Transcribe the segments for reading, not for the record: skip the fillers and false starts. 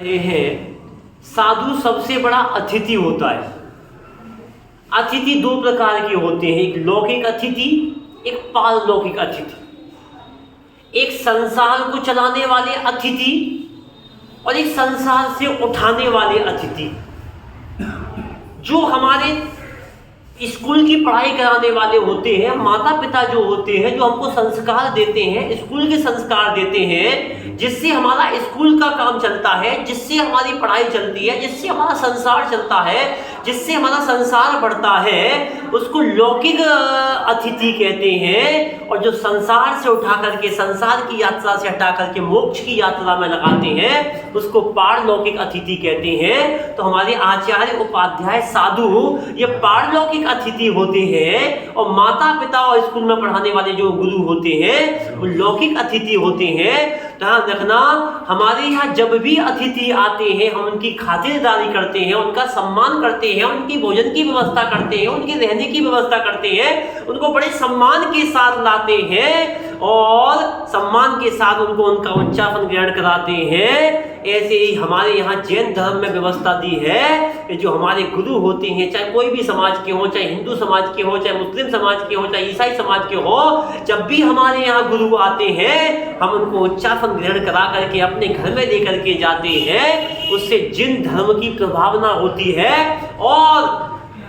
रहे हैं। साधु सबसे बड़ा अतिथि होता है। अतिथि दो प्रकार के होते हैं, एक लौकिक अतिथि, एक पारलौकिक अतिथि। एक संसार को चलाने वाले अतिथि और एक संसार से उठाने वाले अतिथि। जो हमारे स्कूल की पढ़ाई कराने वाले होते हैं, माता पिता जो होते हैं, जो हमको संस्कार देते हैं, स्कूल के संस्कार देते हैं, जिससे हमारा स्कूल का काम चलता है, जिससे हमारी पढ़ाई चलती है, जिससे हमारा संसार चलता है, जिससे हमारा संसार बढ़ता है, उसको लौकिक अतिथि कहते हैं। और जो संसार से उठा करके, संसार की यात्रा से हटा करके मोक्ष की यात्रा में लगाते हैं, उसको पारलौकिक अतिथि कहते हैं। तो हमारे आचार्य उपाध्याय साधु ये पारलौकिक अतिथि होते हैं, और माता पिता और स्कूल में पढ़ाने वाले जो गुरु होते हैं वो लौकिक अतिथि होते हैं। ध्यान रखना, हमारे यहाँ जब भी अतिथि आते हैं, हम उनकी खातिरदारी करते हैं, उनका सम्मान करते हैं, उनकी भोजन की व्यवस्था करते हैं, उनके रहने की व्यवस्था करते हैं, उनको बड़े सम्मान के साथ लाते हैं और सम्मान के साथ उनको उनका उच्चासन ग्रहण कराते हैं। ऐसे ही हमारे यहाँ जैन धर्म में व्यवस्था दी है कि जो हमारे गुरु होते हैं, चाहे कोई भी समाज के हो, चाहे हिंदू समाज के हो, चाहे मुस्लिम समाज के हो, चाहे ईसाई समाज के हो, जब भी हमारे यहाँ गुरु आते हैं, हम उनको उच्चासन ग्रहण करा करके अपने घर में लेकर के जाते हैं। उससे जिन धर्म की प्रभावना होती है, और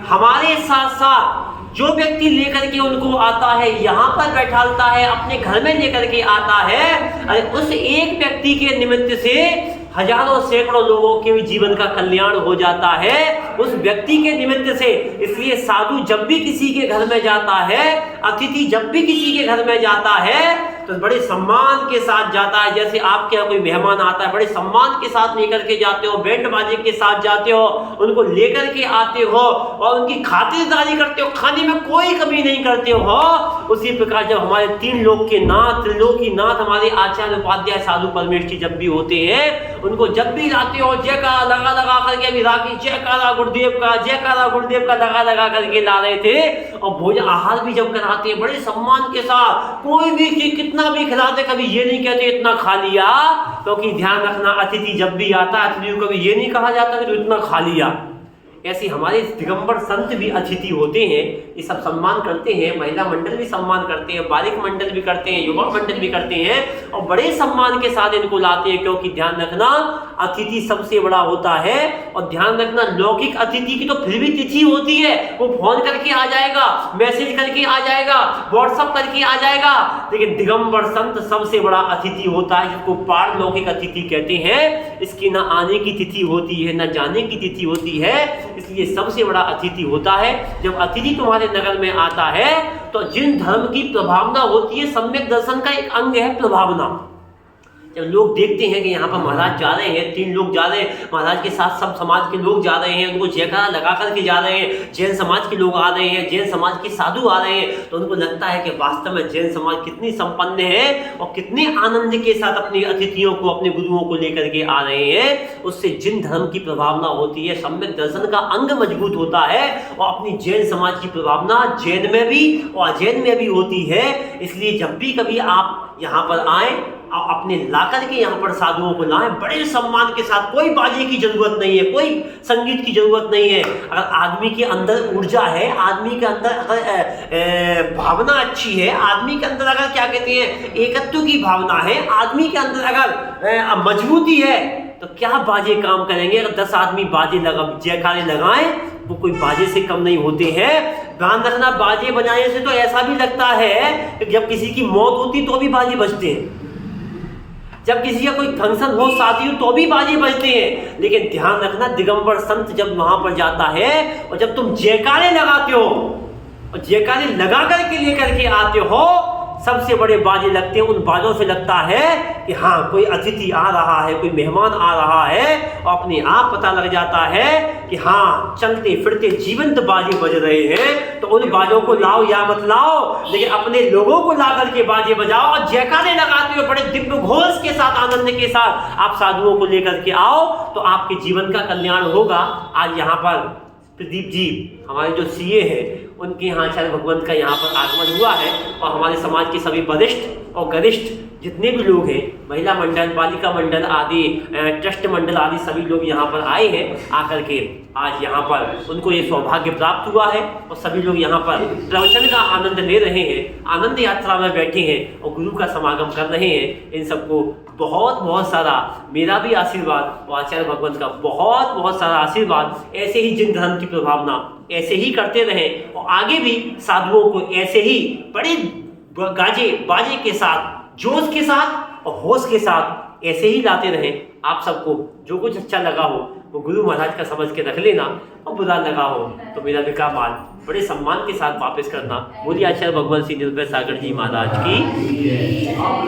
हमारे साथ साथ जो व्यक्ति लेकर के उनको आता है, यहाँ पर बैठालता है, अपने घर में लेकर के आता है, उस एक व्यक्ति के निमित्त से हजारों सैकड़ों लोगों के जीवन का कल्याण हो जाता है, उस व्यक्ति के निमित्त से। इसलिए साधु जब भी किसी के घर में जाता है, अतिथि जब भी किसी के घर में जाता है, तो बड़े सम्मान के साथ जाता है। जैसे आपके यहाँ कोई मेहमान आता है, बड़े सम्मान के साथ लेकर के जाते हो, बैंड बाजे के साथ जाते हो, उनको लेकर के आते हो और उनकी खातिरदारी करते हो, खाने में कोई कमी नहीं करते हो। उसी प्रकार जब हमारे तीन लोक के नाथ, त्रिलोकी नाथ हमारे आचार्य उपाध्याय साधु परमेष्ठी जब भी होते हैं, उनको जब भी लाते हो, जयकारा लगा लगा करके, अभी राखी जयकारा गुरुदेव का, जयकारा गुरुदेव का लगा लगा करके ला रहे थे। और भोजन आहार भी जब कराते हैं बड़े सम्मान के साथ, कोई भी चीज कितना भी खिलाते, कभी ये नहीं कहते इतना खा लिया, क्योंकि ध्यान रखना, अतिथि जब भी आता है, अतिथि को कभी ये नहीं कहा जाता कि तो इतना खा लिया। ऐसे हमारे दिगंबर संत भी अतिथि होते हैं, ये सब सम्मान करते हैं। महिला मंडल भी सम्मान करते हैं, बालिक मंडल भी करते हैं, युवा मंडल भी करते हैं, और बड़े सम्मान के साथ इनको लाते हैं। क्योंकि ध्यान रखना, अतिथि सबसे बड़ा होता है। और ध्यान रखना, लौकिक अतिथि की तो फिर भी तिथि होती है, वो फोन करके आ जाएगा, मैसेज करके आ जाएगा, व्हाट्सअप करके आ जाएगा। लेकिन दिगंबर संत सबसे बड़ा अतिथि होता है, जिसको पारलौकिक अतिथि कहते हैं। इसकी ना आने की तिथि होती है, ना जाने की तिथि होती है, इसलिए सबसे बड़ा अतिथि होता है। जब अतिथि तुम्हारे नगर में आता है, तो जिन धर्म की प्रभावना होती है, सम्यक दर्शन का एक अंग है प्रभावना। जब लोग देखते हैं कि यहाँ पर महाराज जा रहे हैं, तीन लोग जा रहे हैं, महाराज के साथ सब समाज के लोग जा रहे हैं, उनको जयकारा लगा करके जा रहे हैं, जैन समाज के लोग आ रहे हैं, जैन समाज के साधु आ रहे हैं, तो उनको लगता है कि वास्तव में जैन समाज कितनी संपन्न है और कितने आनंद के साथ अपने अतिथियों को, अपने गुरुओं को लेकर के आ रहे हैं। उससे जिन धर्म की प्रभावना होती है, सम्यक दर्शन का अंग मजबूत होता है, और अपनी जैन समाज की प्रभावना जैन में भी और अजैन में भी होती है। इसलिए जब भी कभी आप यहाँ पर आए, अपने लाकर के यहाँ पर साधुओं को लाएं बड़े सम्मान के साथ। कोई बाजे की जरूरत नहीं है, कोई संगीत की जरूरत नहीं है। अगर आदमी के अंदर ऊर्जा है, आदमी के अंदर अगर भावना अच्छी है, आदमी के अंदर अगर क्या कहते हैं एकत्व की भावना है, आदमी के अंदर अगर मजबूती है, तो क्या बाजे काम करेंगे। अगर 10 आदमी बाजे जयकारे लगाएं, वो कोई बाजे से कम नहीं होते हैं। ध्यान रखना, बाजे बजाने से तो ऐसा भी लगता है कि जब किसी की मौत होती तो भी बाजे बजते हैं, जब किसी का कोई फंक्शन हो, शादी हो, तो भी बाजे बजते हैं। लेकिन ध्यान रखना, दिगंबर संत जब वहां पर जाता है, और जब तुम जयकारे लगाते हो और जयकारे लगा करके लेकर के आते हो, सबसे बड़े बाजे लगते हैं। उन बाजों से लगता है कि हाँ, कोई अतिथि आ रहा है, कोई मेहमान आ रहा है, और अपने आप पता लग जाता है कि हाँ, चलते फिरते जीवंत बाजे बज रहे हैं। तो उन बाजों को लाओ या मत लाओ, लेकिन अपने लोगों को ला करके बाजे बजाओ और जयकारे लगाते हुए बड़े दिव्य घोष के साथ, आनंद के साथ आप साधुओं को लेकर के आओ, तो आपके जीवन का कल्याण होगा। आज यहाँ पर प्रदीप जी हमारे जो सीए हैं, उनके यहाँ आचार्य भगवंत का यहाँ पर आगमन हुआ है और हमारे समाज के सभी वरिष्ठ और गरिष्ठ जितने भी लोग हैं, महिला मंडल, बालिका मंडल आदि, ट्रस्ट मंडल आदि सभी लोग यहाँ पर आए हैं। आकर के आज यहाँ पर उनको ये सौभाग्य प्राप्त हुआ है और सभी लोग यहाँ पर प्रवचन का आनंद ले रहे हैं, आनंद यात्रा में बैठे हैं और गुरु का समागम कर रहे हैं। इन सबको बहुत बहुत सारा मेरा भी आशीर्वाद और आचार्य भगवंत का बहुत बहुत सारा आशीर्वाद। ऐसे ही जिन धर्म की प्रभावना ऐसे ही करते रहें और आगे भी साधुओं को ऐसे ही बड़े गाजे बाजे के साथ, जोश के साथ और होश के साथ ऐसे ही लाते रहें। आप सबको जो कुछ अच्छा लगा हो वो गुरु महाराज का समझ के रख लेना और बुरा लगा हो तो मेरा विका माल बड़े सम्मान के साथ वापस करना। बोलिए आचार्य भगवान श्री निर्भय सागर जी महाराज की।